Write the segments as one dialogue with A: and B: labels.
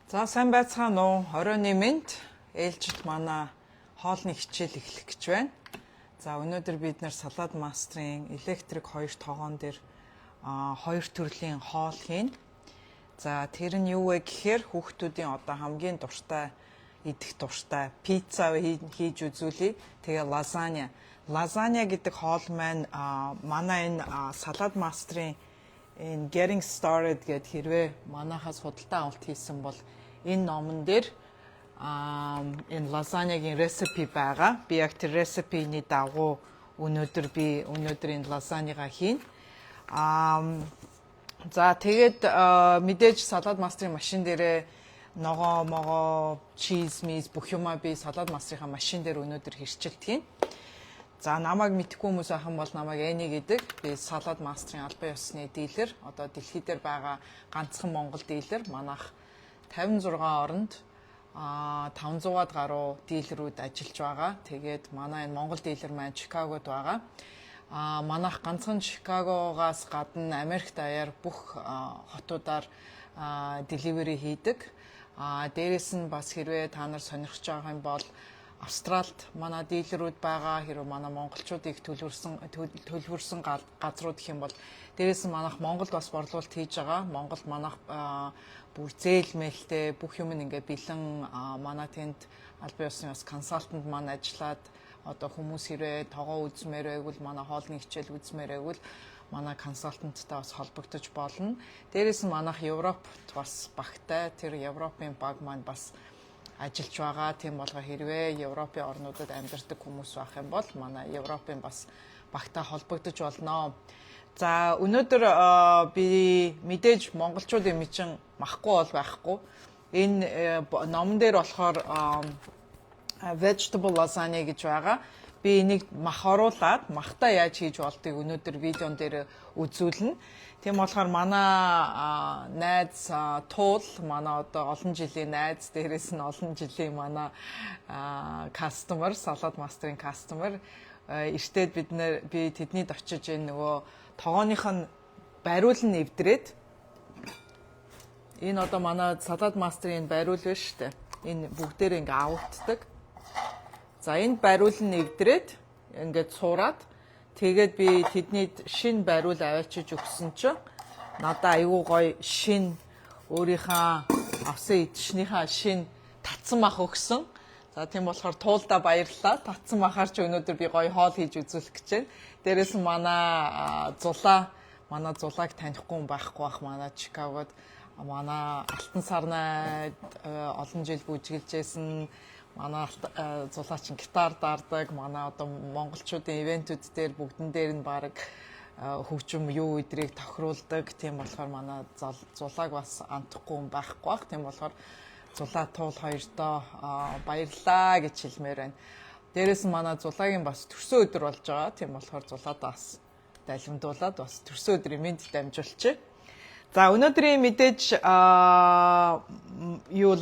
A: За сайн байцгаана уу? Оройн мэнд ээлжид манай хоолны хичээл эхлэх гэж байна. За өнөөдөр бид нэр салаад мастрын электрик 2 тогоон дээр хоёр төрлийн хоол хийн. За тэр нь юу вэ гэхээр хүүхдүүдийн одоо хамгийн дуртай идэх дуртай пицца хийж үзүүлье. Тэгээ лазанья. Лазанья гэдэг хоол маань манай энэ салаад мастрын энэ Getting Started гэдэг хэрвээ манайхаас худалдаа авалт хийсэн бол энэ номон дээр энэ лазаньягийн рецепи байгаа. Би яг тэр рецепиний дагуу өнөөдөр энэ лазаньяга хийн. За тэгээд мэдээж салаад мастрын машин дээрээ ногоо, чиз, бүх юмаа би салаад мастрынхаа машин дээр өнөөдөр хэрчилт хийн. За намайг мэдхгүй хүмүүс ахын бол намайг Эни гэдэг. Би салаад мастрын албан ёсны дилер. Одоо дэлхий дээр байгаа ганцхан Монгол дилер. Манайх 56 оронд 500-аад гаруй дилерүүд ажиллаж байгаа. Тэгээд манай энэ Монгол дилер маань Чикагод байгаа. Манайх ганцхан Чикагогоос гадна Америк даяар бүх хотуудаар деливери хийдэг. Дээрээс нь бас хэрвээ та нар сонирхож байгаа юм бол Австралид манай дилерүүд байгаа. Хэрвээ манай монголчуудыг төлөвлөрсөн газрууд гэх юм бол дээрээс нь манайх Монголд бас борлуулалт хийж байгаа. Монголд манайх бүр зээлмэлтэй бүх юм ингээ бэлэн манай тэнд албан ёсны бас консалтант маань ажиллаад одоо хүмүүс хэрвээ тогоо үзмээр байвал манай хоолны хичээл үзмээр байвал манай консалтанттай бас холбогдож болно. Дээрээс нь манайх Европт бас багтай. Тэр Европын баг маань бас ажиллаж байгаа. Тийм болгоо хэрвээ Европын орнуудад амьдардаг хүмүүс байх юм бол манай Европын бас багтаа холбогдож болно. За өнөөдөр би мэдээж монголчуудын мэчин махгүй бол байхгүй. Энэ номон дээр болохоор vegetable lasagna гэж байгаа. Би энийг мах оруулаад махтаа яаж хийж болдгийг өнөөдөр видеон дээр үзүүлнэ. Тийм болохоор манай найз туул манай одоо олон жилийн найз дээрээс нь олон жилийн манай кастомер салаад мастрын кастомер эртээд би тэднийд очиж энэ нөгөө тогооных нь бариул нь эвдрээд энэ одоо манай салаад мастрын бариул байна шүү дээ. Энэ бүгдээр ингээ авагддаг. За энэ бариул нь эвдрээд ингээд цуураад тэгээд би тэднийд шинэ бариул аваачиж өгсөн чинь надаа айгүй гоё шинэ өөрийнхөө авсан идшнийхаа шинэ татсан мах өгсөн. За тийм болохоор туулдаа баярлалаа. Татсан махаар ч өнөөдөр би гоё хоол хийж үзүүлэх гэж байна. Дээрээс нь манай зулааг танихгүй хүн байхгүй бах манай Чикагод манай Алтан сарнайд олон жил бүжгэлжсэн манай зулаачин гитар даардаг. Манай одоо монголчуудын ивентүүд дээр бүгдэн дээр нь баг хөгжим юу өдрийг тохируулдаг. Тийм болохоор манай зулааг бас антахгүй хүн байхгүй бах. Тийм болохоор зулаа туул хоёртоо баярлалаа гэж хэлмээр байна. Дээрээс нь манай зулаагийн бас төрсөн өдөр болж байгаа. Тийм болохоор зулаадаа бас далимдуулаад бас төрсөн өдрийн мэнд дамжуулчих. За өнөөдрийн мэдээж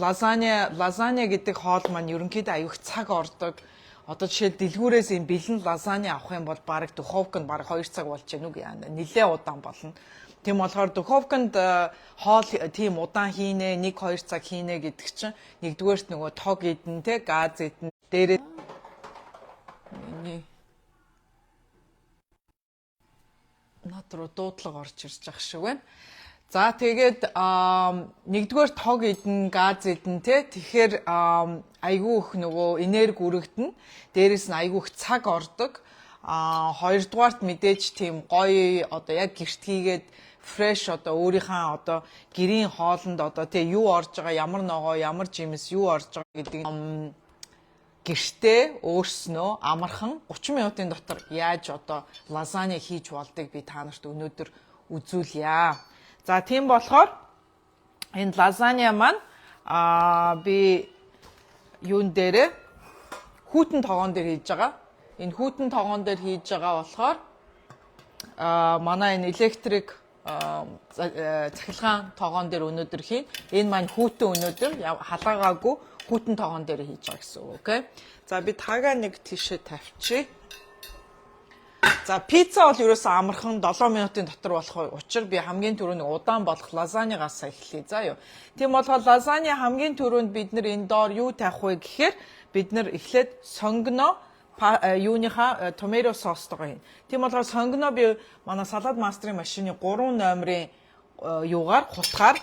A: лазанья гэдэг хоол маань ерөнхийдөө аюух цаг ордог. Одоо жишээл дэлгүүрээс юм бэлэн лазанья авах юм бол баг духовкнд баг 2 цаг болж гэнэ үг яа. Нилээ удаан болно. Тийм болохоор духовкнд хоол тийм удаан хийнэ 1-2 цаг хийнэ гэдэг чинь нэгдүгээрт нөгөө тог идэн те газ идэн дээрээ над руу дуудлага орж ирж ах шиг байна. За тэгээд нэгдүгээр тог идэн газ идэн те тэгэхээр айгүй их нөгөө энерги үрэгдэнэ. Дээрээс нь айгүй их цаг ордог. Хоёрдугаарт мэдээж тийм гоё одоо яг гэрт хийгээд фреш одоо өөрийнхөө одоо гэрийн хоолнд одоо тий юу орж байгаа ямар ногоо ямар жимс юу орж байгаа гэдэг гэртээ өөрснөө амархан 30 минутын дотор яаж одоо лазанья хийж болдгийг би та нарт өнөөдөр үзүүлье. За тийм болохоор энэ лазанья маань би юун дээрээ хүүтэн тогоон дээр хийж байгаа. Энэ хүүтэн тогоон дээр хийж байгаа болохоор манай энэ электрик цахилгаан тогоон дээр өнөөдөр хийн. Энэ маань хүүтэн өнөөдөр халаагаагүй хүүтэн тогоон дээр хийж байгаа гэсэн үг. Окей. За би тагаа нэг тийшээ тавьчих. За пицца бол ерөөсөө амархан 7 минутын дотор болох учраас би хамгийн түрүүнд удаан болох лазаньягаас эхлэе. За юу. Тийм болохоор лазанья хамгийн түрүүнд бид нар энэ доор юу тавих вэ гэхээр бид нар эхлээд сонгоно юуныхаа tomato sauce-тойгоо хийн. Тийм болохоор сонгоно би манай салат мастрын машины 3 номерын юугаар хутгаар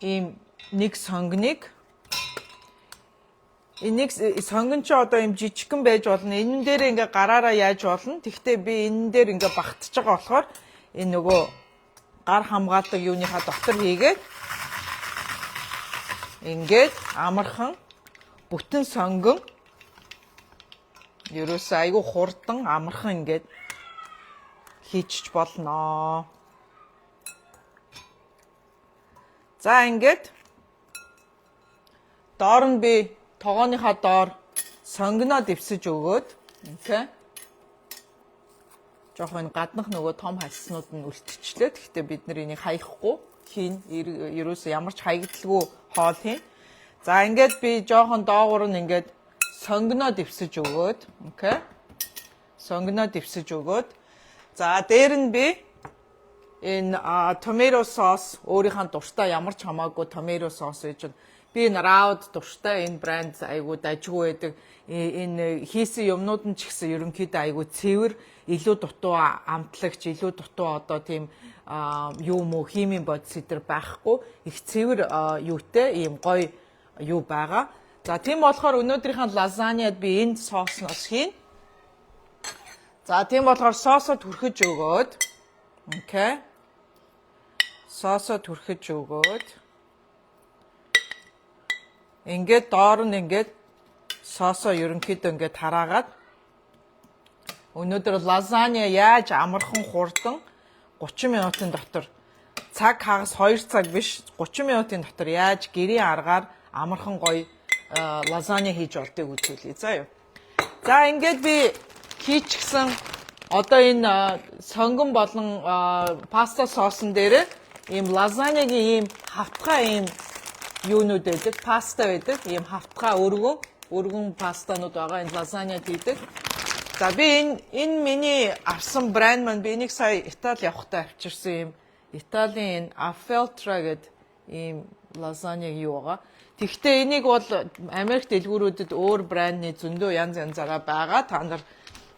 A: ийм нэг сонгоныг энийг сонгон ч одоо юм жижигхэн байж болно. Энэ дээр ингээ гараараа яаж болно. Тэгвэл би энэ дээр ингээ багтж байгаа болохоор энэ нөгөө гар хамгаалдаг юуныхаа дотор хийгээд ингээд амархан бүтэн сонгон ерөөсөө айгүй хурдан амархан ингээд хийчих болно. За ингээд доор нь би тогооныхаа доор сонгоноо дэвсэж өгөөд окей. Жохоо энэ гаднах нөгөө том хальснууд нь үлдчихлээ. Гэхдээ бид нар энийг хаяхгүй хийн. Ерөөсөө ямар ч хаягдалгүй хоол хийн. За ингээд би жоохон доогуур нь ингээд сонгоноо дэвсэж өгөөд окей. Сонгоноо дэвсэж өгөөд за дээр нь би энэ tomato sauce өөрийнхөө дуртай ямар ч хамаагүй tomato sauce гэж би энэ Raud дуртай энэ брэнд айгуу дажгүй байдаг. Энэ хийсэн юмнууд нь ч гэсэн ерөнхийдөө айгуу цэвэр, илүү дутуу амтлагч, илүү дутуу одоо тийм юу мө химийн бодис идэр байхгүй. Их цэвэр юутэй ийм гоё юу байгаа. За тийм болохоор өнөөдрийнхээ лазаньяд би энэ соосноос хийн. За тийм болохоор соосоо түрхэж өгөөд окей. Соосоо түрхэж өгөөд ингээд доор нь ингээд соосоо ерөнхийдөө ингээд тараагаад өнөөдөр лазанья яаж амархан хурдан 30 минутын дотор цаг хагас 2 цаг биш 30 минутын дотор яаж гэрийн аргаар амархан гоё лазанья хийж болдгийг үзүүлье. За юу. За ингээд би хийчихсэн одоо энэ сонгон болон паста соосон дээр ийм лазаньягийн ийм хавтгай ийм юунууд байдаг, паста байдаг, ийм хавтгай өргөн пастанууд байгаа энэ лазаньяд хийдэг. За би энэ миний авсан брэнд маань би энийг сая Итали явахдаа авчирсан ийм Италийн энэ Afeltra гэдэг ийм лазанья юу байгаа. Тэгэхдээ энийг бол Америк дэлгүүрүүдэд өөр брэндний зөндөө янз янзаараа байгаа. Та нар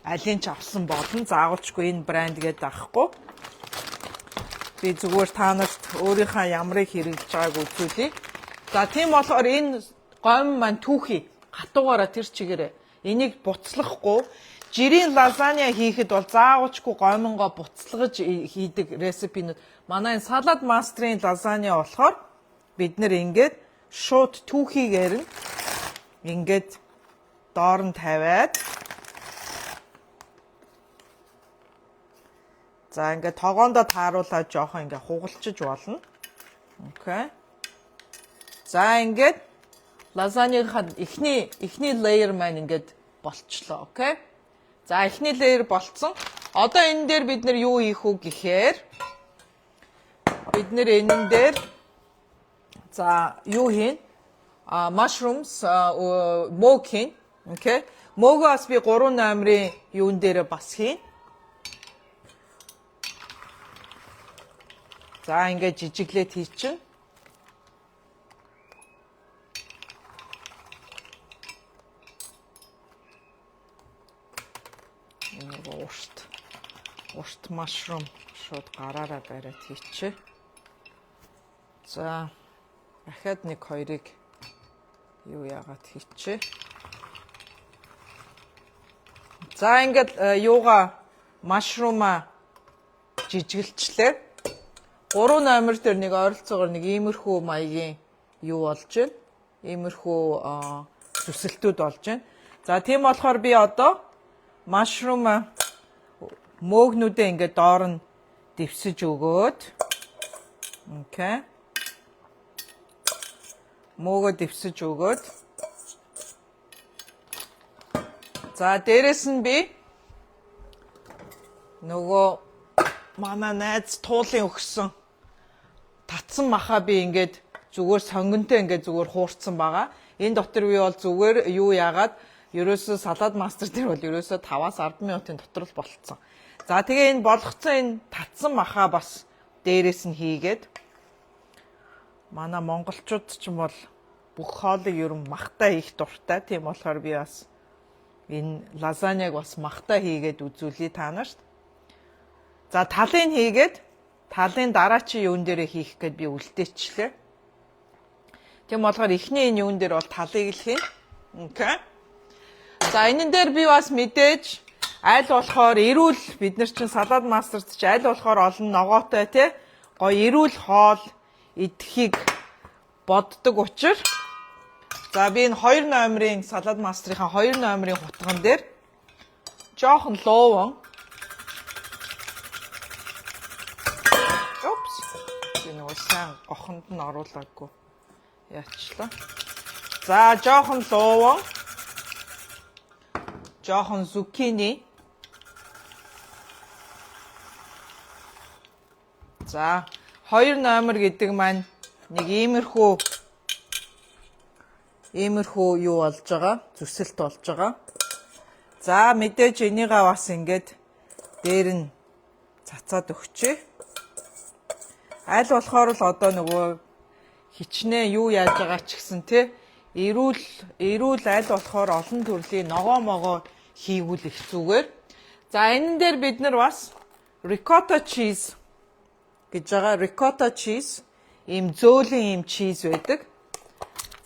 A: алийг ч авсан болно. Заагуулчгүй энэ брэнд гэдэг авахгүй. Би зүгээр та нарт өөрийнхөө ямрыг хэрэглэж байгааг үзүүлье. За тийм болохоор энэ гом маань түүхий хатуугаараа тэр чигээрээ энийг буцлахгүй жирийн лазанья хийхэд бол заавалчгүй гомонгоо буцлагаж хийдэг рецепинууд. Манай энэ салат мастрын лазанья болохоор бид нэр ингээд шууд түүхийгээр нь ингээд доор нь тавиад за ингээд тогоондоо тааруулаад жоохон ингээд хугалчиж болно. Окей. За ингээд лазаньягийн эхний layer маань ингээд болчлоо. Окей. За эхний layer болцсон. Одоо энэ дээр бид нэр юу хийх үү гэхээр бид нэр энэ дээр за юу хийн? Mushrooms мог хийн. Окей. Могоос би 3 номерын юун дээр бас хийн. За ингээд жижиглээд хийчин. Энэ урт mushroom шууд гараараа бариад хийчихэ. За дахиад нэг хоёрыг юу яагаад хийчихэ. За ингээд юугаа mushroom-а жижиглэлчлээ. 3 номер дээр нэг ойролцоогоор нэг иймэрхүү маягийн юу болж байна. Иймэрхүү зүсэлтүүд болж байна. За тийм болохоор би одоо mushroom мөөгнүүдээ ингээд доор нь дэвсэж өгөөд окей. Мөөгөө дэвсэж өгөөд за дээрэс нь би нөгөө манай найз туулын өгсөн татсан маха би ингээд зүгээр сонгонтой ингээд зүгээр хуурцсан байгаа. Энэ дотор би бол зүгээр юу яагаад ерөөсөө салаад мастер дээр бол ерөөсөө 5-аас 10 минутын дотор л болцсон. За тэгээ энэ болгоцсон энэ татсан махаа бас дээрээс нь хийгээд манай монголчууд ч юм бол бүх хоолыг ер нь махтай хийх дуртай. Тийм болохоор би бас энэ лазаньяг бас махтай хийгээд үзүүлье та нарт. За талыг хийгээд талын дараачийн юун дээрээ хийх гээд би үлдээчлээ. Тийм болохоор эхний энэ юун дээр бол талыг л хийн. Окей. За энэ дээр би бас мэдээж аль болохоор эрүүл бид нар чинь салаад мастерт чи аль болохоор олон ногоотой тий гоё эрүүл хоол идэхийг боддог учраас за би энэ 2 номерын салаад мастрынхаа 2 номерын хутган дээр жоохон лууван энэ усан гохонд нь оруулаагүй яачлаа. За жоохон лууван жоохон зукини. За 2 номер гэдэг маань нэг иймэрхүү юу болж байгаа, зүсэлт болж байгаа. За мэдээж энийгээ бас ингээд дээр нь цацаад өгчээ. Аль болохоор л одоо нөгөө хичнээн юу яаж байгаа ч гэсэн те эрүүл аль болохоор олон төрлийн ногоо хийгүүл их зүгээр. За энэ дээр бид нар бас ricotta cheese гэж байгаа. Ricotta cheese ийм зөөлөн ийм чиз байдаг.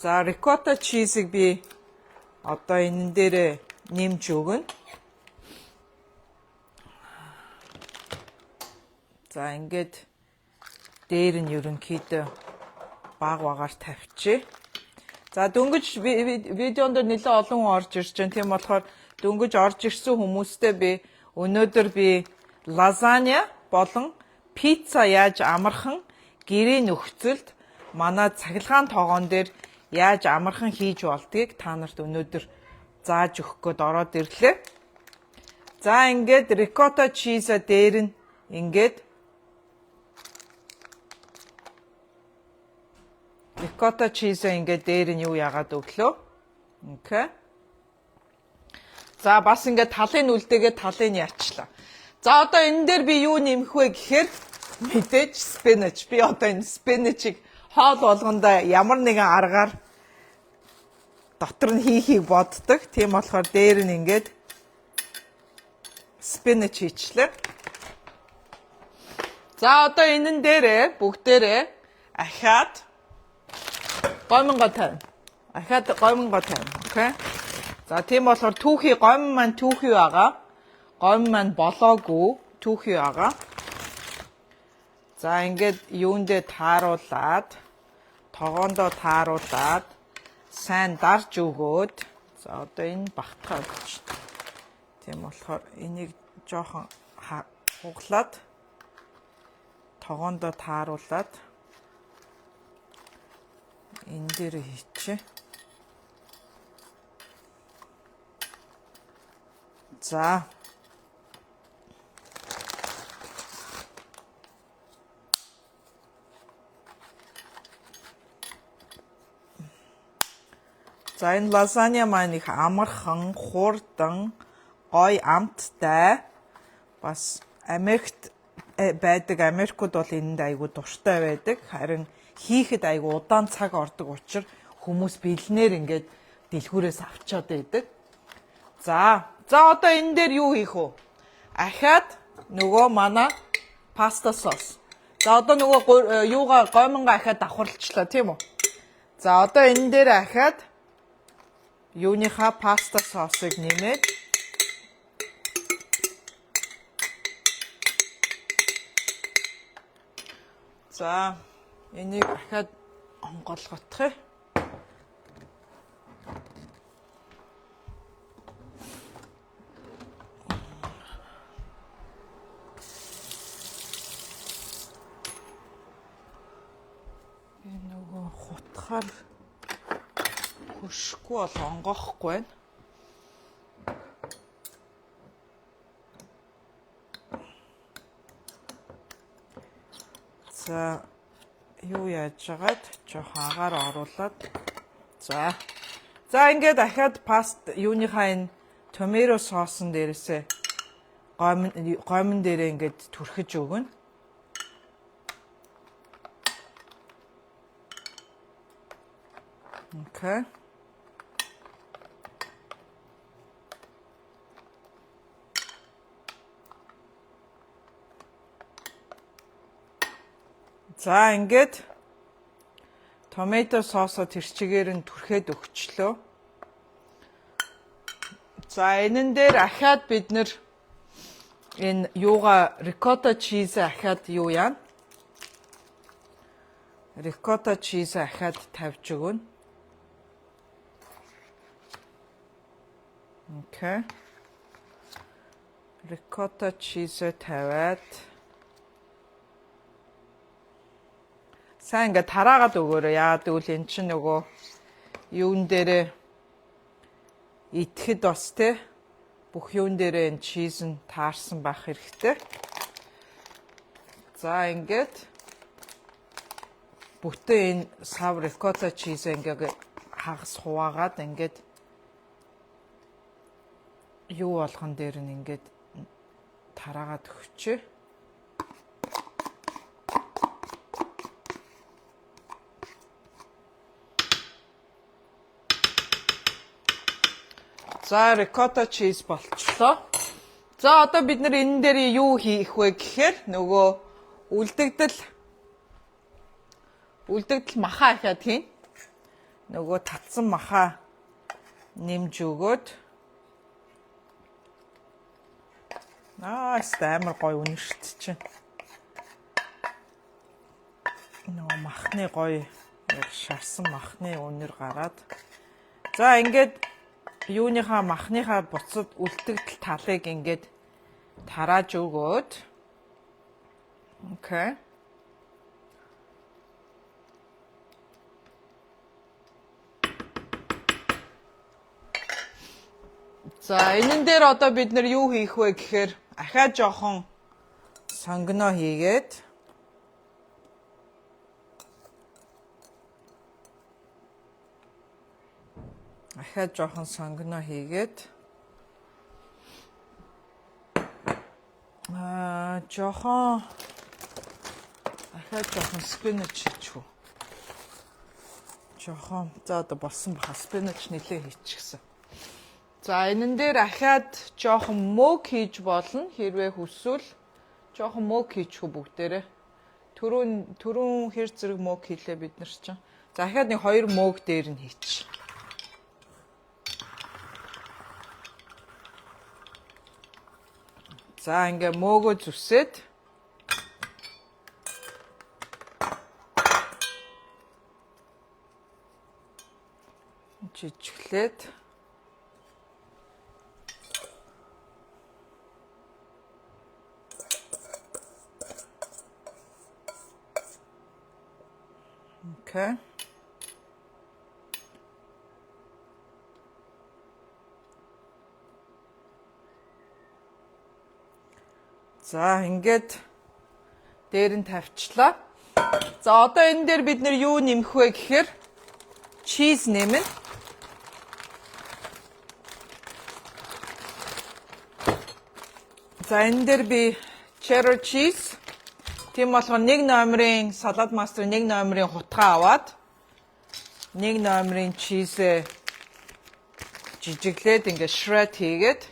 A: За ricotta cheese-ийг би одоо энэ дээр нэмж өгнө. За ингээд дээр нь ерөнхийдөө багаар тавьчих. За дөнгөж видеонд нэлээд олон хүн орж ирж байна. Тийм болохоор дөнгөж орж ирсэн хүмүүстээ би өнөөдөр лазанья болон пицца яаж амархан гэрээ нөхцөлд манай цахилгаан тоогоон дээр яаж амархан хийж болдгийг та нарт өнөөдөр зааж өгөх гээд ороод ирлээ. За ингээд ricotta cheese дээр нь ингээд ricotta cheese ингээд дээр нь юу яагаад өглөө. Окей. За бас ингээд талын үлдээгээд талыг яачлаа. За одоо энэ дээр би юу нэмэх вэ гэхээр мэдээж спинach. Би одоо энэ спинachийг хоол болгондоо ямар нэгэн аргаар дотор нь хийхийг боддог. Тийм болохоор дээр нь ингээд спинach хийчлээ. За одоо энэ дээрээ бүгдээрээ ахаад гомонго тавь. Ахаад гомонго тавь. Окей. За тийм болохоор түүхий гомон маань түүхий байгаа. Гомон маань болоогүй түүхий байгаа. За ингээд юундээ тааруулаад тогоондоо тааруулаад сайн дарж өгөөд за одоо энэ багтахаа өгч. Тийм болохоор энийг жоохон хуглаад тогоондоо тааруулаад энэ дээр хийчихье. За энэ лазанья маань их амархан, хурдан, гоё амттай. Бас Америкт байдаг Америкууд бол энэнд айгүй дуртай байдаг. Харин хийхэд айгүй удаан цаг ордог учраас хүмүүс бэлнээр ингээд дэлгүүрээс авчаад байдаг. За одоо энэ дээр юу хийх вэ? Ахаад нөгөө манай паста сос. За одоо нөгөө юугаа гомонго ахаад давхарлчлаа тийм үү? За одоо энэ дээр ахаад юуныхаа паста сосыг нэмээд за энийг ахаад онголгох. Нөгөө хутгаар хөшгүй бол онгоохгүй байна. За юу яаж байгаад жоохон агаар оруулаад за За ингээд дахиад паст юуныхаа энэ томато соосон дээрээсээ гомн дээрээ ингээд түрхэж өгнө. Окей. За ингээд томато соосоо тэр чигээр нь түрхээд өгчлөө. За энэн дээр ахаад бид нэр энэ юуга рикотта чиз ахаад юу яана? Рикотта чиз ахаад тавьж өгнө. Окей. Рикотта чиз тавиад сайн ингээд тараагаад өгөөрэй. Яагаад гэвэл эн чинь нөгөө юун дээрээ итгэхэд бас те бүх юун дээрээ энэ чиз нь таарсан байх хэрэгтэй. За ингээд бүтэн энэ сав рикотта чиз ингээд хагас хуваагаад ингээд юу болгон дээр нь ингээд тараагаад өгчээ. За рикотта чиз болчихлоо. За одоо бид нар энэ дээр юу хийх вэ гэхээр нөгөө үлдэгдэл махаа ихад хийн. Нөгөө татсан махаа нэмж өгөөд амар гоё үнэрт чинь. Нөгөө махны гоё яг шарсан махны үнэр гараад. За ингээд юуныхаа махныхаа буцад үлдэгдэл талыг ингээд тарааж өгөөд. Окей. За энэн дээр одоо бид нар юу хийх вэ гэхээр ахаа жоохон сонгоно хийгээд ахаад жоохон сонгоно хийгээд жоохон ахаад жоохон спинач хийчихв. Жоохон за одоо болсон баха спинач нэлээ хийчихсэн. За энэн дээр ахаад жоохон мөг хийж болно. Хэрвээ хүсвэл жоохон мөг хийчихв бүгдээрээ. Түрүүн хэр зэрэг мөг хийлээ бид нар чинь. За ахаад нэг 2 мөг дээр нь хийчих. За ингээ мөөгөө зүсээд жижиглээд окей. За ингээд дээр нь тавьчлаа. За одоо энэ дээр бид нэр юу нэмэх вэ гэхээр чиз нэмнэ. За энэ дээр би cheddar cheese тийм болохоор 1 номерын салат мастер 1 номерын хутгаа аваад 1 номерын чизээ жижиглээд ингээд shred хийгээд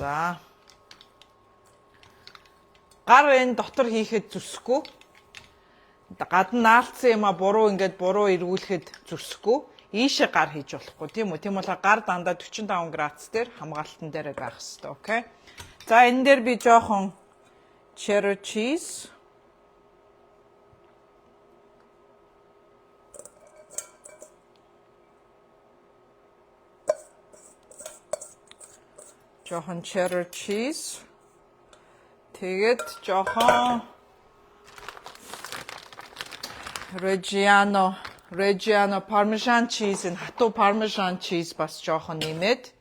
A: за гар энэ дотор хийхэд зүсэхгүй гадна наалцсан юм а буруу ингээд буруу эргүүлэхэд зүсэхгүй ийшээ гар хийж болохгүй тийм үү тийм болохоор гар дандаа 45 градус дээр хамгаалтан дээр байх хэрэгтэй окей. За энэ дээр би жоохон cheddar cheese жоохон cheddar cheese тэгээд жоохон Reggiano parmesan cheese and хатуу parmesan cheese бас жоохон нэмээд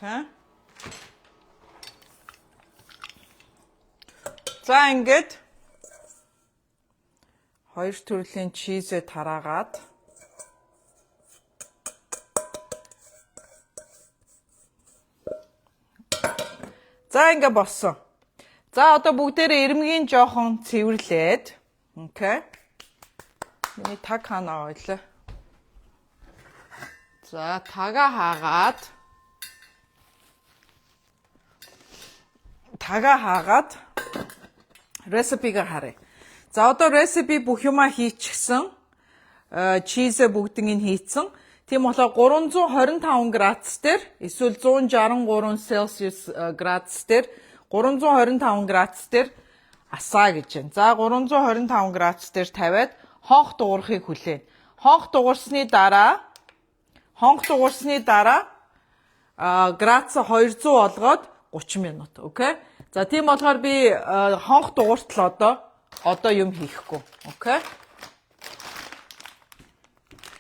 A: Окей. За ингээд хоёр төрлийн чизээ тараагаад за ингээд болсон. За одоо бүгдээрээ ирмгийн жоохон цэвэрлээд. Окей. Миний таг ханаа ойлоо. За тагаа хаагаад рецепигээ харъя. За одоо рецепи бүх юмаа хийчихсэн. Чизээ бүгднийг хийцэн. Тийм болохоор 325 градус дээр эсвэл 163 Celsius градус дээр 325 градус дээр асаа гэж байна. За 325 градус дээр тавиад хонх дуурахыг хүлээн. Хонх дуурсны дараа градус 200 болгоод 30 минут. Окей. За тийм болохоор би хонх дууртал одоо юм хийхгүй. Окей.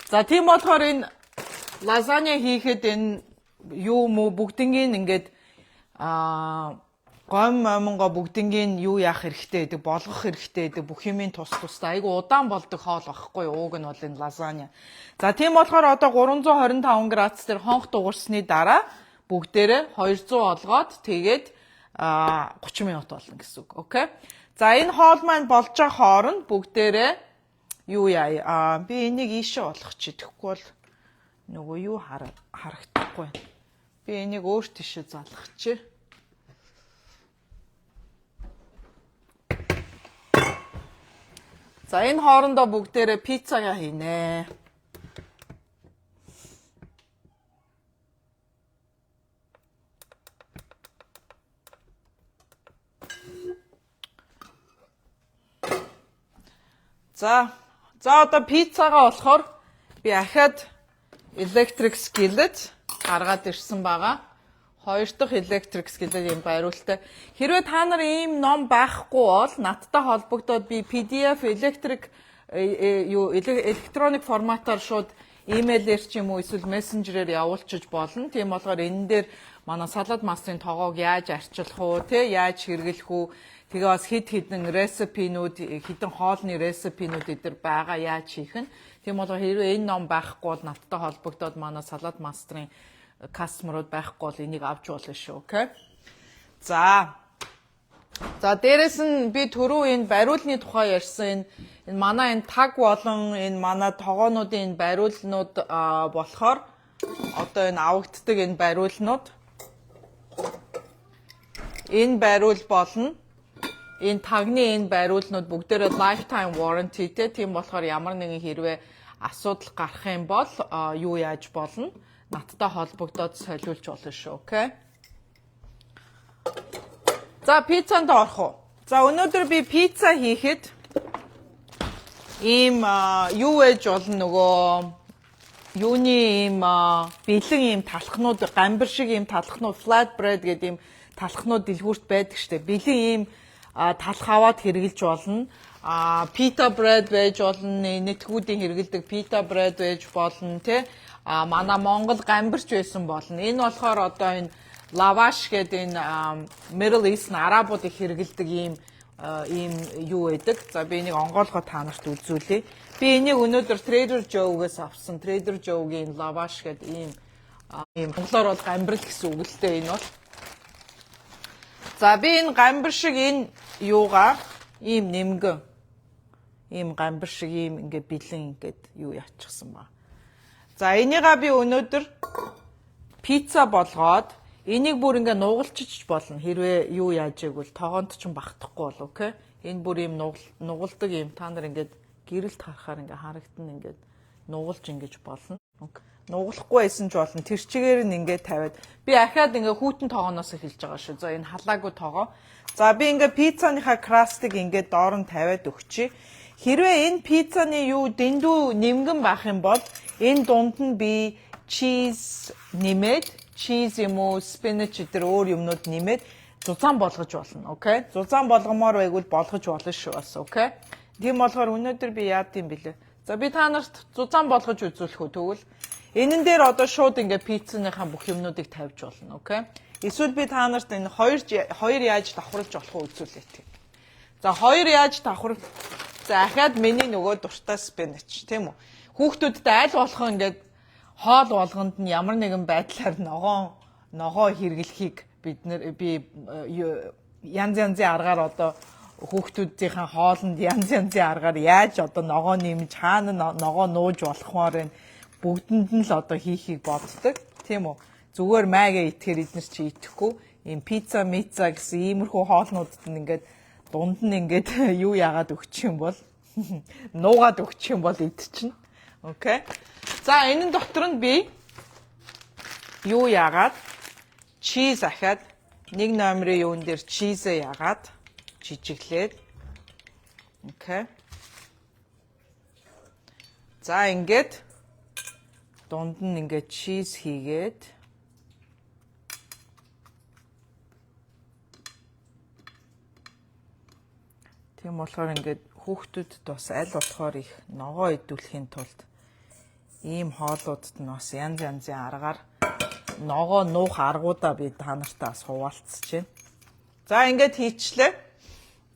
A: За тийм болохоор энэ лазанья хийхэд энэ юу мө бүгднийг ингээд гом момонго бүгднийг юу яах хэрэгтэй гэдэг, болгох хэрэгтэй гэдэг, бүх юмын тусдаа айгу удаан болдог хоол байхгүй юу? Ууг нь бол энэ лазанья. За тийм болохоор одоо 325 градус дээр хонх дуурсны дараа бүгдээрээ 200 олгоод тэгээд 30 минут болно гэсэн үг. Окей. За энэ хоол маань болж байгаа хооронд бүгдээрээ юу яа? Би энийг ийшээ болгох чи тэгэхгүй бол нөгөө юу харагдахгүй. Би энийг өөр тийшээ залгах чи. За энэ хоорондоо бүгдээрээ пиццагаа хийнэ. За одоо пиццагаа болохоор би ахаад electric skillet гаргаад ирсэн байгаа. Хоёр дахь electric skillet юм байруултаа. Хэрвээ та нар ийм ном байхгүй бол надтай холбогдоод би PDF электроник форматаар шууд имэйлээр ч юм уу эсвэл мессенжерээр явуулчих болно. Тийм болохоор энэ дээр манай салаад мастрын тоогоог яаж арчилах уу, яаж хэрэглэх үү, тэгээ бас хідэн рецепинууд, хідэн хоолны рецепинууд эдгээр байгаа яаж хийх нь. Тийм болохоор хэрвээ энэ ном байхгүй бол надтай холбогдоод манай салаад мастрын кастомерууд байхгүй бол энийг авч болно шүү. Окей. За дээрэс нь би түрүү энэ бариулны тухай ярьсан энэ манай энэ таг болон энэ манай тогоонуудын энэ бариулнууд болохоор одоо энэ авагддаг энэ бариулнууд энэ бариул болно. Энэ тагны энэ бариулнууд бүгдээрээ lifetime warrantyтэй. Тийм болохоор ямар нэгэн хэрвээ асуудал гарах юм бол юу яаж болно? Надтай холбогдоод солиулж болно шүү. Окей. За пиццанд орох уу? За өнөөдөр би пицца хийхэд ийм юу ээж болно нөгөө юуны ийм бэлэн ийм талхнууд, гамбар шиг ийм талхнууд, flat bread гэдэг ийм талхнууд дэлгүүрт байдаг штэ. Бэлэн ийм талх аваад хэрэглэж болно. Pita bread байж болно, нэтгүүдийн хэрэгэлдэг pita bread байж болно, тэ. Манай Монгол гамбарч байсан болно. Энэ болохоор одоо энэ лаваш гэдэг энэ Middle East арабууд их хэрэгэлдэг ийм юу байдаг. За би энийг онгоолгоо та нарт үзүүлье. Би энийг өнөөдөр Trader Joe-гээс авсан. Trader Joe-гийн лаваш гэдэг ийм монголоор бол гамбар л гэсэн үг л дээ энэ бол. За би энэ гамбар шиг энэ юугаар ийм нэмгэн ийм гамбар шиг ийм ингээд бэлэн ингээд юу яачихсан ба. За энийгээ би өнөөдөр пицца болгоод энийг бүр ингээд нугалчих болно. Хэрвээ юу яаж ивэл тоогоонд ч багтахгүй бол окей. Энэ бүр ийм нугалдаг ийм та нар ингээд гэрэлт харахаар ингээд харагдана ингээд нугалж ингэж болно. Нугалахгүй байсан ч болно. Тэр чигээр нь ингээд тавиад би ахаад ингээд хүүтэн тоогооноос эхэлж байгаа шүү. За энэ халаагүй тоогоо. За би ингээд пиццаныхаа крастыг ингээд доор нь тавиад өгчий. Хэрвээ энэ пиццаны юу дэндүү нэмгэн байх юм бол энэ дунд нь би cheese нэмээд, cheese юм уу, spinach гэдэг өөр юмнууд нэмээд зузаан болгож болно. Окей? Зузаан болгомоор байгвал болгож болно шүү бас. Окей? Тийм болохоор өнөөдөр би яад юм бэлээ. За би та нарт зузаан болгож үзүүлэх үү тэгвэл Энэ дээр одоо шууд ингээ пиццаныхаа бүх юмнуудыг тавьж болно, окей? Эсвэл би та нарт энэ хоёр яаж давхарлаж болох уу үзүүлээ. За хоёр яаж давхар. За ахаад миний нөгөө дуртай спинach, тийм үү? Хүүхдүүдтэй аль болох ингээд хоол болгонд нь ямар нэгэн байдлаар ногоо хэрэглэхийг би янз янзын аргаар одоо хүүхдүүдийн хоолнд янз янзын аргаар яаж одоо ногоо нэмж хаана ногоо нууж болохмоор энэ бүгдэнд нь л одоо хийхийг боддог, тийм үү? Зүгээр майгаа итгэхээр эднэр чи итгэхгүй. Ийм пицца гэсэн иймэрхүү хоолнуудад нь ингээд дунд нь ингээд юу яагаад өгчих юм бол нуугаад өгчих юм бол идчихнэ. Окей. За энэ дотор нь би юу яагаад чиз ахаад нэг номерын юун дээр чизээ яагаад жижиглээд. Окей. За ингээд дунд нь ингээд чиз хийгээд тийм болохоор ингээд хүүхдүүдэд бас аль болохоор их ногоо идүүлэхийн тулд ийм хоолуудад нь бас янз янзын аргаар ногоо нуух аргуудаа би та нартай бас хуваалцж байна. За ингээд хийчлээ.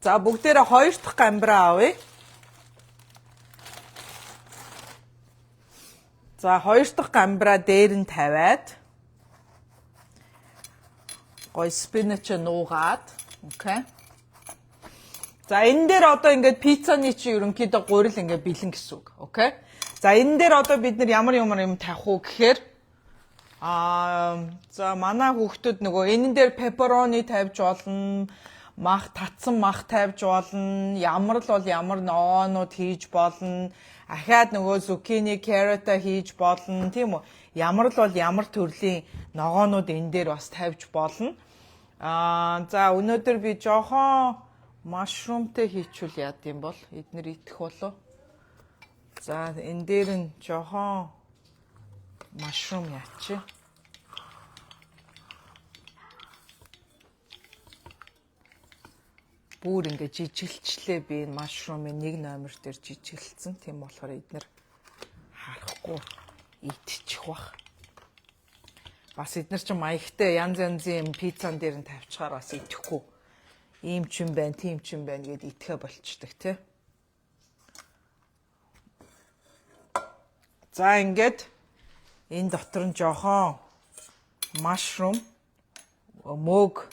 A: За бүгдээрээ хоёр дахь гамбраа авъя. За хоёр дахь гамбраа дээр нь тавиад гой спинач нуугаад, окей. За энэ дээр одоо ингээд пиццаны чи ерөнхийдөө гурил ингээд бэлэн гэсэн үг, окей. За энэ дээр одоо бид нар ямар юм тавих уу гэхээр за манай хүүхдүүд нөгөө энэ дээр pepperoni тавьж болно, татсан мах тавьж болно, ямар л бол ямар ногоонууд хийж болно, ахаад нөгөө zucchini, carrot хийж болно, тийм үү? Ямар л бол ямар төрлийн ногоонууд энэ дээр бас тавьж болно. За өнөөдөр би жоохон mushroomтэй хийчихвэл яад юм бол эднэр идэх болов. За энэ дээр нь жоохон mushroom яачих. Бүр ингээ жижиглчлээ би энэ mushroom-ын нэг номер дээр жижиглсэн. Тийм болохоор эднэр харахгүй идчих бах. Бас эднэр чинь маягтай янз янзын пиццан дээр нь тавьчихаар бас идэхгүй. Ийм ч юм байна, тийм ч юм байна гэд идэхэ болчдөг тий. За ингээд энэ дотор нь жоохон mushroom мөг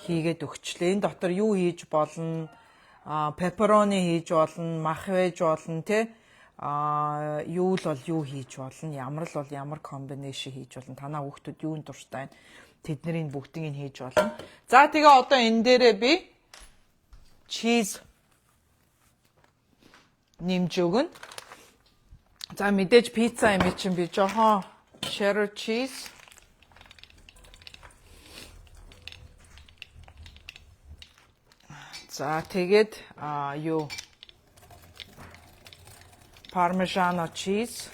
A: хийгээд өгчлээ. Энэ дотор юу хийж болно? Pepperoni хийж болно, мах байж болно, тий? Юу л бол юу хийж болно? Ямар л бол ямар комбинашн хийж болно? Танаа хүүхдүүд юунд дуртай байна? Тэдний бүгдийг нь хийж болно. За тэгээ одоо энэ дээрээ би чиз нэмж өгнө. За мэдээж пицца юм чинь би жоохон cheddar cheese за тэгээд юу parmigiano cheese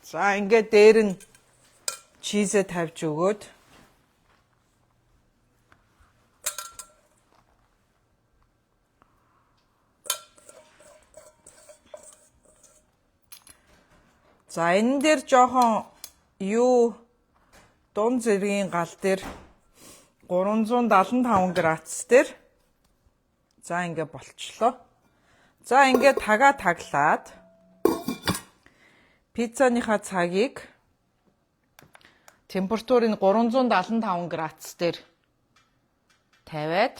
A: за ингээд дээр нь чизээ тавьж өгөөд за энэ дээр жоохон юу дунд зэргийн гал дээр 375 градус дээр за ингээ болчлоо. За ингээ таглаад пиццаныхаа цагийг температурын 375 градус дээр тавиад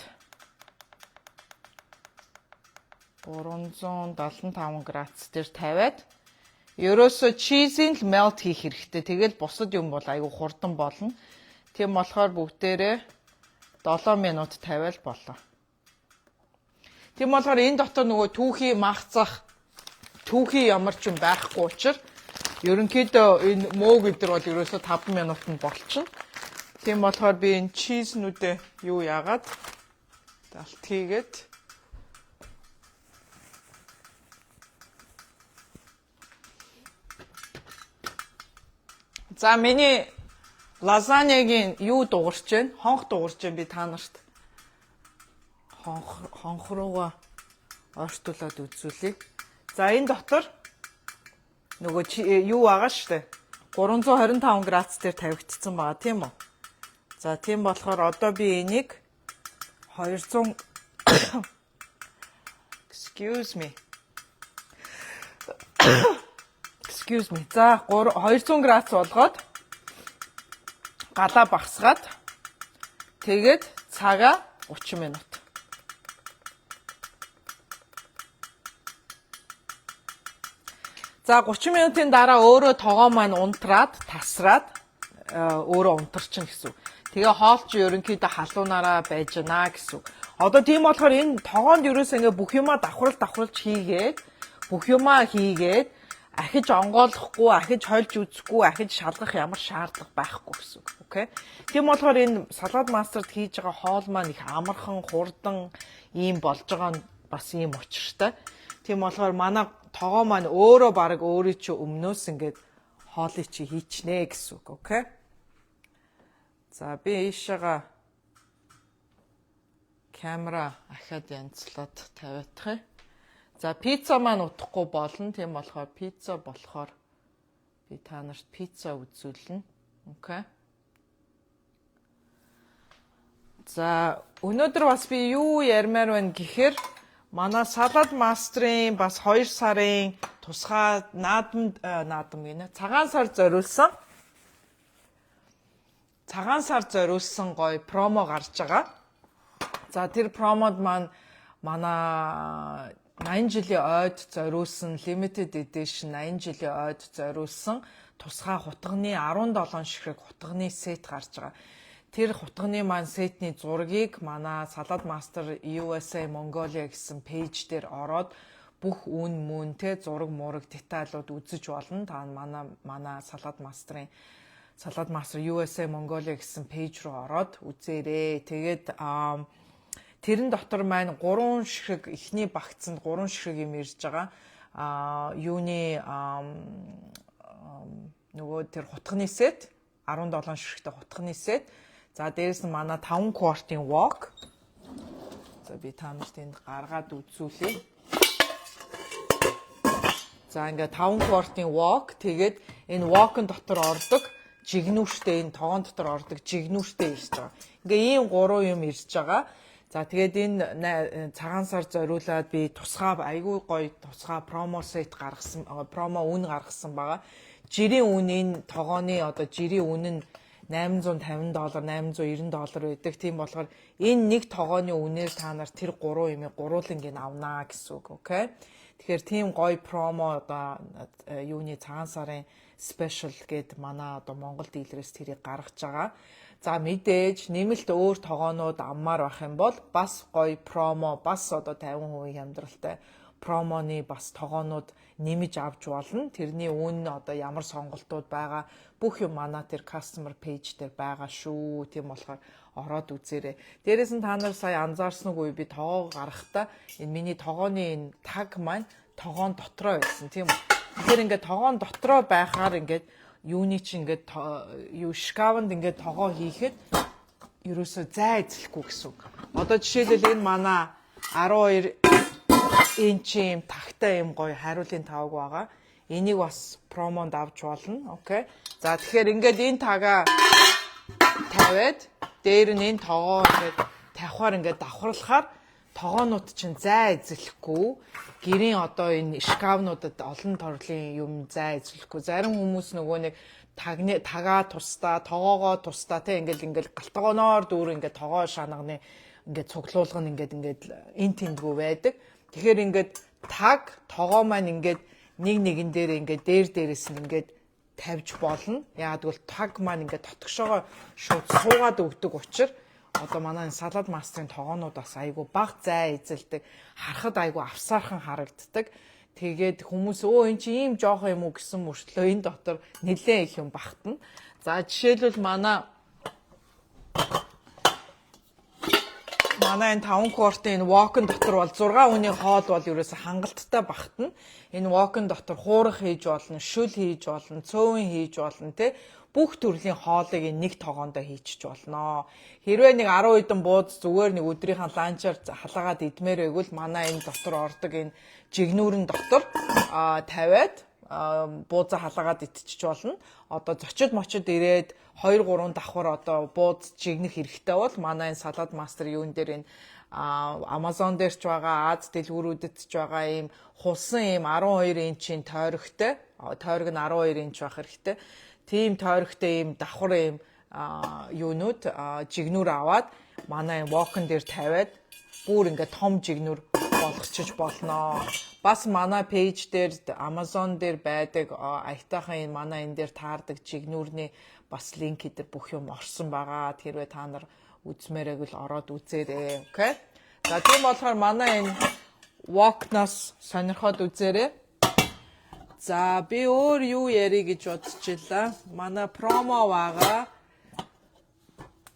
A: 375 градус дээр тавиад ерөөсө чизийн л melt хийх хэрэгтэй. Тэгэл бусад юм бол айгүй хурдан болно. Тийм болохоор бүгдээрээ 7 минут тавиал болоо. Тийм болохоор энэ дотор нөгөө түүхий махцах түүхий ямар ч юм байхгүй учраас ерөнхийдөө энэ мөөг өдр бол ерөөсө 5 минутанд болчихно. Тийм болохоор би энэ чизнүүдээ юу яагаад далт хийгээд за миний лазаньягийн юу дуурч байна? Хонх дуурч байна би та нарт. Хонх руугаа ойртуулаад үзүүлье. За энэ дотор нөгөө юу байгаа штэ. 325 градус дээр тавигдсан байгаа тийм үү? За тийм болохоор одоо би энийг 200 Excuse me. За 200 градус болгоод галаа багсгаад тэгээд цагаа 30 минут. За 30 минутын дараа өөрөө тогоо маань унтраад, тасраад өөрөө унтарчин гэсэн. Тэгээ хоол чи ерөнхийдөө халуунаараа байж гэнэ гэсэн. Одоо тийм болохоор энэ тогоонд ерөөсөө ингээ бүх юмаа давхарлж хийгээд, бүх юмаа хийгээд ахиж онгойлохгүй, ахиж хольж үзэхгүй, ахиж шалгах ямар шаардлага байхгүй гэсэн. Окей. Тийм болохоор энэ салаад мастерд хийж байгаа хоол маань их амархан, хурдан ийм болж байгаа нь бас ийм учиртай. Тийм болохоор манай тогоо маань өөрөө баг өөрийн чи өмнөөс ингээд хоолыг чи хийчнэ гэсэн үг. Окей. За би ийшээгаа камера ахаад янзлаад тавиадах юм. За пицца маань утахгүй болно. Тийм болохоор пицца болохоор би та нарт пицца үзүүлнэ. Окей. За өнөөдөр бас би юу ярмаар байна гэхээр манай салаад мастрын бас 2 сарын тусгай наадам гинэ. Цагаан сар зориулсан гоё промо гарч байгаа. За тэр промод маань манай 80 жилийн ойд зориулсан limited edition 80 жилийн ойд зориулсан тусгай хутганы 17 ширхэг хутганы сет гарч байгаа. Тэр хутганы маань сетний зургийг манай Салаад Мастер USA Mongolia гэсэн пэйж дээр ороод бүх үн мөн те зураг мураг детайлууд үзэж болно. Та манай Салаад Мастер USA Mongolia гэсэн пэйж руу ороод үзээрэй. Тэгээд тэрэн дотор маань 3 ширхэг эхний багцанд 3 ширхэг юм ирж байгаа. Юуны нөгөө тэр хутганы сет 17 ширхэгтэй хутганы сет. За дээрэс нь манай 5 квартын wok. За би та нарт энд гаргаад үзүүлье. За ингээ 5 квартын wok. Тэгээд энэ wok-ын дотор ордог жигнүүштэй энэ тоон дотор ордог жигнүүштэй ирж байгаа. Ингээ ийм 3 юм ирж байгаа. За тэгээд энэ цагаан сар зориулаад би тусгай айгүй гоё тусгай промо сет гаргасан, промо үн гаргасан байгаа. Жирийн үн энэ тогооны одоо жирийн үн нь $850, $890 байдаг. Тийм болохоор энэ нэг тогооны үнээр та нар тэр 3 юмыг гуруулангийн авнаа гэсэн үг. Окей. Тэгэхээр тийм гоё промо одоо юуны цагаан сарын special гэд манай одоо Монгол дилерээс тэрийг гаргаж байгаа. За мэдээж нэмэлт өөр тогоонууд аммаар байх юм бол бас гоё промо, бас одоо 50% хямдралтай промоны бас тогоонууд нэмж авч болно. Тэрний үн одоо ямар сонголтууд байгаа бүх юм манай тэр customer page дээр байгаа шүү. Тийм болохоор ороод үзээрэй. Дээрээс нь та нар сая анзаарсан үгүй би тогоо гаргахдаа энэ миний тогооны энэ tag маань тогоон дотроо байсан тийм үү. Тэгэхээр ингээд тогоон дотроо байхаар ингээд юуны чи ингээд юу шкаванд ингээд тогоо хийхэд ерөөсөө зай эзлэхгүй гэсэн үг. Одоо жишээлбэл энэ манай 12 инчийн тагтай юм гоё хариулын тавг байгаа. Энийг бас промонд авч болно. Окей. За тэгэхээр ингээд энэ тагаа тавиад дээр нь энэ тогоо ингээд тавихаар ингээд давхарлахаар тогоонууд чинь зай эзлэхгүй гэрийн одоо энэ шкафнуудад олон төрлийн юм зай эзлэхгүй. Зарим хүмүүс нөгөө нэг тагаа тусдаа, тогоогоо тусдаа те ингээл галтгооноор дүүр ингээд тогоо шанагны ингээд цуглуулга нь ингээд эн тэндгүү байдаг. Тэгэхээр ингээд таг тогоо маань ингээд нэг нэгэн дээр ингээд дээрээс нь ингээд тавьж болно. Яагаад гэвэл таг маань ингээд тотгошоогоо шууд суугаад өгдөг учраас одоо манай салаад мастрын тогоонууд бас айгу баг зай эзэлдэг. Харахад айгу авсаархан харагддаг. Тэгээд хүмүүс өө эн чи ийм жоох юм уу гэсэн мөртлөө энэ дотор нэлээд их юм багтана. За жишээлбэл манай манай энэ 5 квартын энэ walk-ын дотор бол 6 хүний хоол бол ерөөсө хангалттай багтана. Энэ walk-ын дотор хуурах хийж болно, шүл хийж болно, цөөвөн хийж болно те. Бүх төрлийн хоолыг нэг тогоондоо хийчих болно. Хэрвээ нэг 10 хэдэн бууз зүгээр нэг өдрийнхаа ланчаар халаагаад идмээр байвал манай энэ дотор ордог энэ жигнүүрэн дотор тавиад бууза халаагаад идчих болно. Одоо зочид мочид ирээд 2 3 давхар одоо бууз жигнэх хэрэгтэй бол манай энэ салаад мастер юун дээр энэ Amazon дээр ч байгаа, Аз дэлгүүрүүдэд ч байгаа ийм хулсан ийм 12 инчийн тойрогтой, тойрог нь 12 инч байх хэрэгтэй. Тийм тойрогтой ийм давхар ийм юунууд жигнүр аваад манай walk-ын дээр тавиад бүр ингээд том жигнүр болгочих болно. Бас манай пэйж дээр Amazon дээр байдаг аятайхан энэ манай энэ дээр таардаг жигнүрний бас линк дээр бүх юм орсон байгаа. Тэрвээ та нар үзмээрэг л ороод үзээрэй. Окей. За тийм болохоор манай энэ walk-наас сонирхоод үзээрэй. За би өөр юу ярих гэж бодчихлаа. Манай промо байгаа.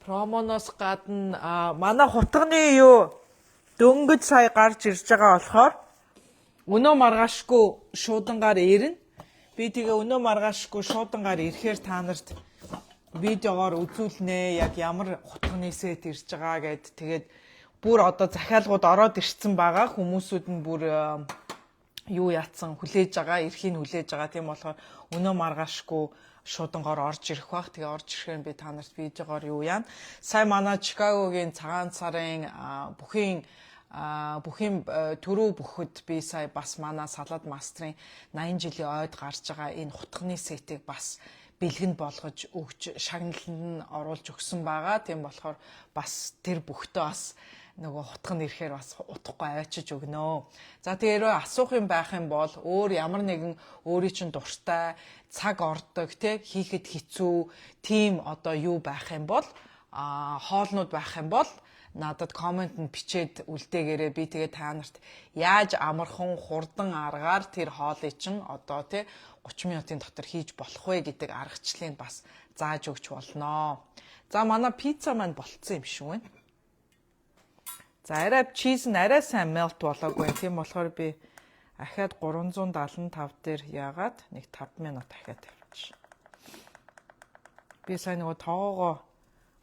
A: Промоноос гадна манай хутганы юу дөнгөж сая гарч ирж байгаа болохоор өнөө маргаашгүй шуудангаар ирнэ. Би тэгээ өнөө маргаашгүй шуудангаар ирэхээр та нарт видеогоор үзүүлнэ. Яг ямар хутганы сет ирж байгаа гэд тэгээд бүр одоо захиалгууд ороод ирсэн байгаа. Хүмүүсүүд нь бүр юу яатсан хүлээж байгаа, эрхийг хүлээж байгаа. Тийм болохоор өнөө маргаашгүй шуудангоор орж ирэх бах. Тэгээ орж ирэхээр би та нарт видеогоор юу яана. Сая манай Чикагогийн цагаан сарын бүхийн төрөө бүхэд би сая бас манай салаад мастрын 80 жилийн ойд гарч байгаа энэ хутганы сетийг бас бэлгэнд болгож өгч шагналанд нь оруулж өгсөн байгаа. Тийм болохоор бас тэр бүхтээ бас нөгөө хутганд ирэхээр бас утахгүй аваачиж өгнө. За тэрөө асуух юм байх юм бол өөр ямар нэгэн өөрийн чинь дуртай цаг ордог те хийхэд хэцүү тийм одоо юу байх юм бол хоолнууд байх юм бол надад коммент нь бичээд үлдээгээрээ би тэгээ та нарт яаж амархан хурдан аргаар тэр хоолыг чинь одоо тий 30 минутын дотор хийж болох вэ гэдэг аргачлалыг бас зааж өгч болно. За манай пицца маань болцсон юм шүү байна. За арай чиз нь арай сайн мелт болоогүй. Тийм болохоор би ахаад 375 дээр яагаад нэг 5 минут ахаад тавьчих. Би сайн нөгөө тоогоо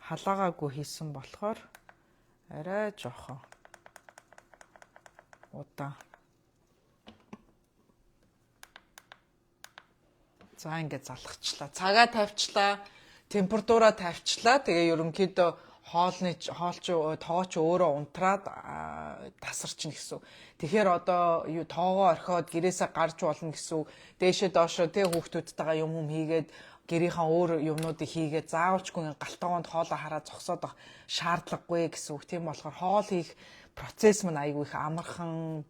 A: халаагаагүй хийсэн болохоор арай жоохон удаан. За ингээд залгачлаа. Цагаа тавьчлаа. Температураа тавьчлаа. Тэгээ ерөнхийдөө тоогооч өөрөө унтраад тасарчин гэсэн. Тэгэхээр одоо тоогоо орхиод гэрээсээ гарч болно гэсэн. Дээшээ доошоо тий хүүхдүүдтэйгээ юм хийгээд гэрийнхаа өөр юмнуудыг хийгээд заавалчгүй галтгоонд хоолоо хараад зогсоод байх шаардлагагүй гэсэн үг. Тийм болохоор хоол хийх процесс мань айгүй их амархан,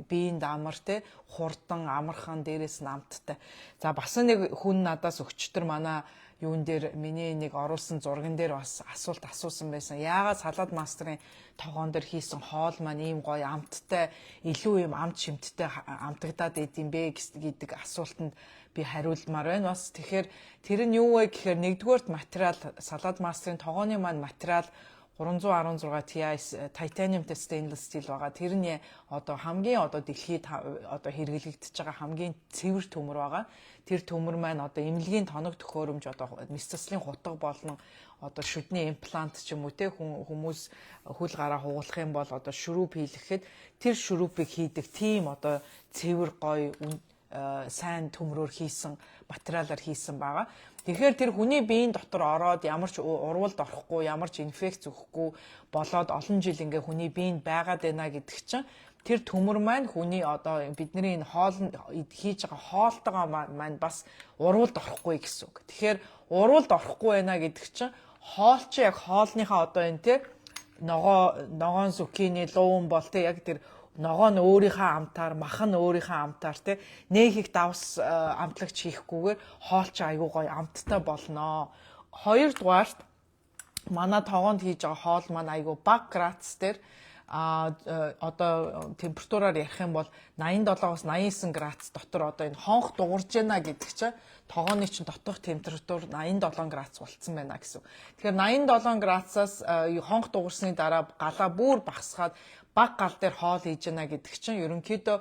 A: биеинд амар те хурдан амархан, дээрээс нь амттай. За бас нэг хүн надаас өчтөр манай юун дээр миний нэг оруулсан зурган дээр бас асуулт асуусан байсан. Яагаад салаад мастрын тогоон дээр хийсэн хоол маань ийм гоё амттай, илүү юм амт шимттэй амтагдаад идэм бэ гэдэг асуултанд би хариулмаар байна. Бас тэгэхээр тэр нь юу вэ гэхээр нэгдүгээрт материал салаад мастрын тогооны маань материал 316 Ti titaniumтэй stainless steel байгаа. Тэр нь одоо хамгийн одоо дэлхийд одоо хэрэглэгдэж байгаа хамгийн цэвэр төмөр байгаа. Тэр төмөр маань одоо эмнэлгийн тоног төхөөрөмж одоо мэс-цэцлийн хутга болон одоо шүдний имплант ч юм уу те хүмүүс хөл гараа хугалах юм бол одоо шүрүүп хийлгэхэд тэр шүрүүпийг хийдэг тийм одоо цэвэр гоё сайн төмрөөр хийсэн материалаар хийсэн байгаа. Тэгэхээр тэр хүний биеийн дотор ороод ямар ч урвалд орохгүй, ямар ч инфекц өгөхгүй болоод олон жил ингээ хүний биеинд байгаад байна гэдэг чинь тэр төмөр маань хүний одоо бидний энэ хоол хийж байгаа хоолтойгоо маань бас урвалд орохгүй гэсэн үг. Тэгэхээр урвалд орохгүй байна гэдэг чинь хоол чи яг хоолныхаа одоо энэ те ногоон зүкини луун бол те яг тэр ногоо нь өөрийнхөө амтаар, мах нь өөрийнхөө амтаар те нэг их давс амтлагч хийхгүйгээр хоол чи аягүй гоё амттай болноо. Хоёрдугаарт манай тогоонд хийж байгаа хоол маань аягүй бага градус дээр одоо температураар ярих юм бол 87-аас 89 градус дотор одоо энэ хонх дуурж байна гэдэг чинь тогооны чинь дотоох температур 87 градус болцсон байна гэсэн. Тэгэхээр 87 градусаас хонх дуурсны дараа галаа бүр багасгаад баг гал дээр хоол хийж байна гэдэг чинь ерөнхийдөө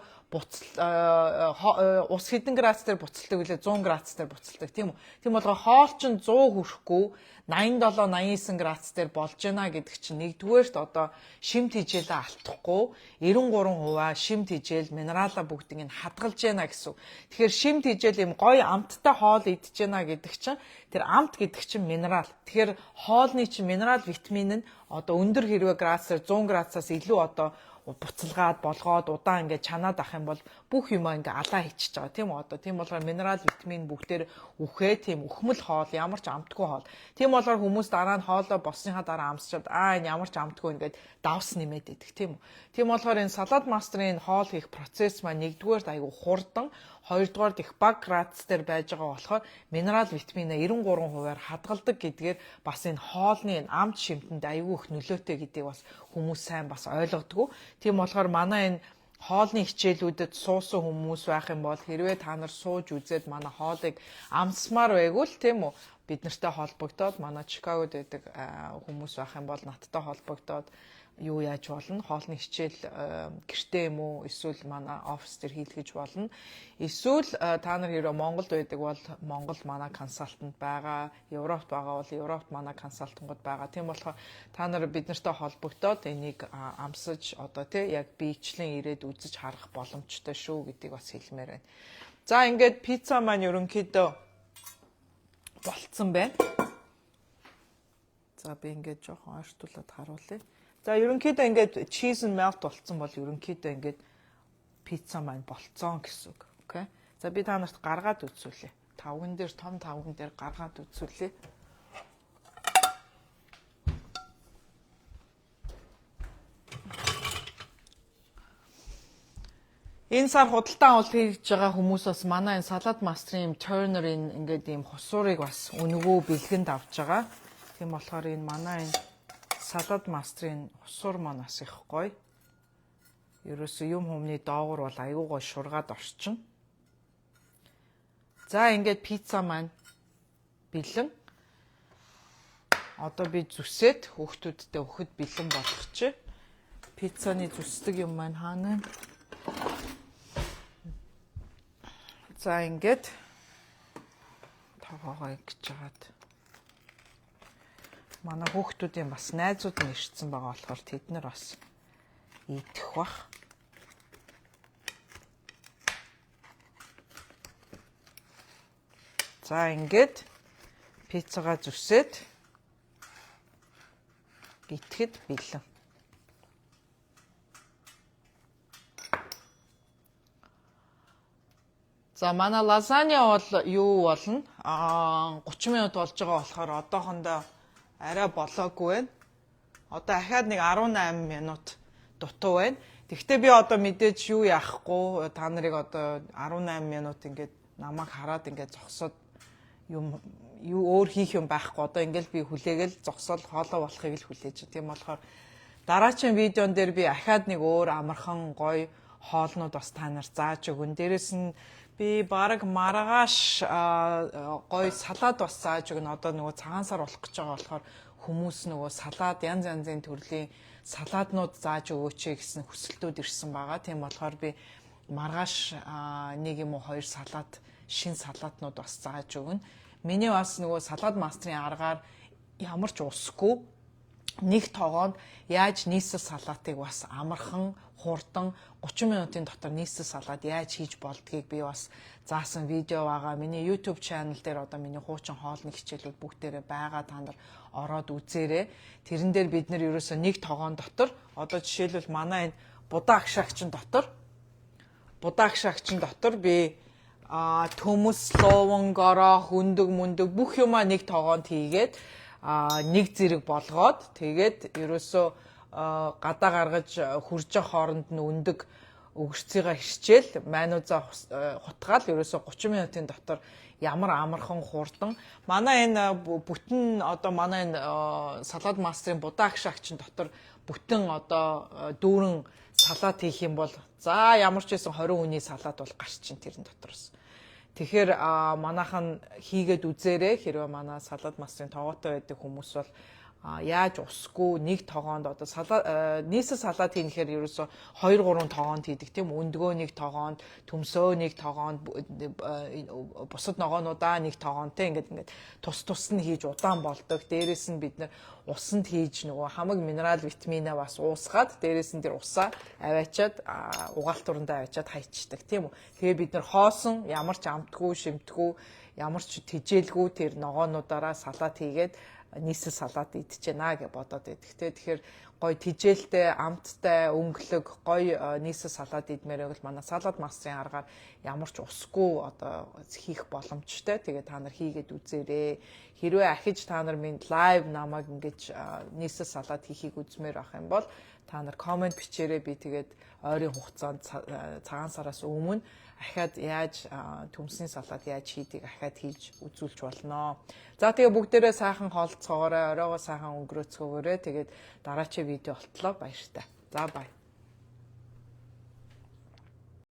A: ус хэдэн градус дээр буцалдаг үлээ 100 градус дээр буцалдаг тийм үү. Тийм болгоо хоол чинь 100 хүрэхгүй 87 89 градус дээр болж байна гэдэг чинь нэгдүгээрт одоо шимт хижээлээ алдахгүй 93% шимт хижээл минералаа бүгдийг нь хадгалж байна гэсэн. Тэгэхээр шимт хижээл юм гоё амттай хоол идэж байна гэдэг чинь тэр амт гэдэг чинь минерал. Тэгэхээр хоолны чинь минерал витамин нь одоо өндөр хэрвээ градусаар 100 градусаас илүү одоо буцалгаад болгоод удаан ингээд чанаад ах юм бол бүх юм ингээ алаа хийчихэж байгаа тийм үү одоо тийм болохоор минерал витамин бүгдээр үхээ тийм үхмэл хоол ямар ч амтгүй хоол тийм болохоор хүмүүс дараа нь хоолоо болсныхаа дараа амсчаад энэ ямар ч амтгүй ингээд давс нэмээд идэг тийм үү тийм болохоор энэ салат мастрын хоол хийх процесс маань нэгдүгээр айгу хурдан хоёрдугаар их баг градус дээр байж байгаа болохоор минерал витаминаа 93%-аар хадгалдаг гэдгээр бас энэ хоолны амт шимтэнд аюу их нөлөөтэй гэдгийг бас хүмүүс сайн бас ойлгодгоо. Тийм болохоор манай энэ хоолны хичээлүүдэд суусан хүмүүс байх юм бол хэрвээ та нар сууж үзээд манай хоолыг амсмаар байгвал тийм үү бид нартай холбогдоод манай Чикагод байдаг хүмүүс байх юм бол надтай холбогдоод юу яаж болно хоолны хичээл гэртээ юм уу эсвэл манай офис дээр хийлгэж болно эсвэл та нар хэрэг Монголд байдаг бол Монгол манай консалтант байгаа Европт байгаа бол Европт манай консалтангууд байгаа тийм болохоор та нар бид нартай холбогдоод энийг амсаж одоо тий яг биечлэн ирээд үзэж харах боломжтой шүү гэдгийг бас хэлмээр байна. За ингээд пицца маань ерөнхийдөө болцсон байна. За би ингээд жоохон ойртуулад харуулъя. За ерөнхийдөө ингээд cheese and melt болцсон бол ерөнхийдөө ингээд пицца маань болцсон гэсэн үг. Окей. За би та нарт гаргаад үзүүлье. Тавган дээр том тавган дээр гаргаад үзүүлье. Энэ сар худалдан авалт хийж байгаа хүмүүс бас манай энэ салат мастрын Turner-ийн ингээд ийм хусуурыг бас өнгөө бэлгэнд авч байгаа. Тийм болохоор энэ манай энэ салат мастрын хусуур маань бас их гоё. Ерөөсөө юм хүмүүний доогуур бол аюу гой шургаад орчин. За ингээд пицца маань бэлэн. Одоо би зүсээд хүүхдүүдтэй өгөхөд бэлэн болгочих. Пиццаны зүсдэг юм маань хаана? За ингээд тоогоо ингэж жагаад манай хүүхдүүдийн бас найзууд нь ирсэн байгаа болохоор тэд нар бас идэх бах. За ингээд пиццагаа зүсээд итгэхэд бэлэн. За манай лазанья бол юу болно? 30 минут болж байгаа болохоор одоохондоо арай болоогүй байна. Одоо ахаад нэг 18 минут дутуу байна. Тэгвэл би одоо мэдээж юу яахгүй та нарыг одоо 18 минут ингээд намайг хараад ингээд зогсоод юм юу өөр хийх юм байхгүй. Одоо ингээд би хүлээгээл зогсоод хоолоо болохыг л хүлээж. Тийм болохоор дараагийн видеон дээр би ахаад нэг өөр амархан гоё хоолнууд бас та нар зааж өгөн. Дээрэс нь би бараг маргааш гоё салаад бас зааж өгнө. Одоо нөгөө цагаан сар болох гэж байгаа болохоор хүмүүс нөгөө салаад янз янзын төрлийн салааднууд зааж өгөөч гэсэн хүсэлтүүд ирсэн байгаа. Тийм болохоор би маргааш нэг юм уу хоёр салаад шин салаатнууд бас зааж өгнө. Миний бас нөгөө салаад мастрын аргаар ямар ч усгүй нэг тоогоонд яаж нийслэл салаатыг бас амархан хурдан 30 минутын дотор нийслэл салаад яаж хийж болдгийг би бас заасан видео байгаа. Миний YouTube channel дээр одоо миний хуучин хоолны хичээлүүд бүгдээрээ байгаа. Та нар ороод үзээрэй. Тэрэн дээр бид нэр ерөөсөө нэг тоогоон дотор одоо жишээлбэл манай энэ будаа агшаагчин дотор би төмөс, ловон, гороо, хөндөг, мөндөг бүх юмаа нэг тоогоонд хийгээд нэг зэрэг болгоод тэгээд ерөөсөө гадаа гаргаж хурж хооронд нь өндөг өгөрцөйгөө хичээл майнуудаа хутгаал ерөөсө 30 минутын дотор ямар амархан хурдан манай энэ бүтэн одоо манай энэ салаад мастрын будаа агшаагчин дотор бүтэн одоо дүүрэн салаад хийх юм бол за ямар ч байсан 20 хүний салаад бол гарч чинь тэрэн дотроос. Тэгэхээр манайхан хийгээд үзээрэй хэрвээ манай салаад мастрын тоогоотой байдаг хүмүүс бол яаж усгүй нэг тогоонд одоо нийслэл салаад хийхээр ерөөсө 2 3 тогоонд хийдэг тийм өндгөө нэг тогоонд төмсөө нэг тогоонд бусад ногоонуудаа нэг тогоонтэй ингээд тус нь хийж удаан болдог. Дээрээс нь бид нэр усанд хийж нөгөө хамаг минерал витаминаа бас уусгаад дээрээс нь тэр усаа аваачаад угаалт урандаа аваачаад хайчдаг тийм үү. Тэгээ бид нэр хоосон ямар ч амтгүй шимтгүй ямар ч тижээлгүй тэр ногоонуудаараа салаад хийгээд нийслэл салаад идэж байна гэж бодоод байдаг те. Тэгэхээр гой тижээлтэй, амттай, өнгөлөг гой нийслэл салаад идмээр байвал манай салаад мастрын аргаар ямар ч усгүй одоо хийх боломжтой. Тэгээ та нар хийгээд үзээрэй. Хэрвээ ахиж та нар минь лайв намайг ингэж нийслэл салаад хийхийг үзмээр байх юм бол та нар комент бичээрэй. Би тэгээд ойрын хугацаанд цагаан сараас өмнө ахаад яаж төмсний салаад яаж хийдгийг ахаад хийж үзүүлж болно. За тэгээ бүгдээрээ сайхан хоолцоогоорой, оройгоо сайхан өнгөрөөцгөөгөөрэй. Тэгээд дараачийн видео болтлоо баяртай. За бай.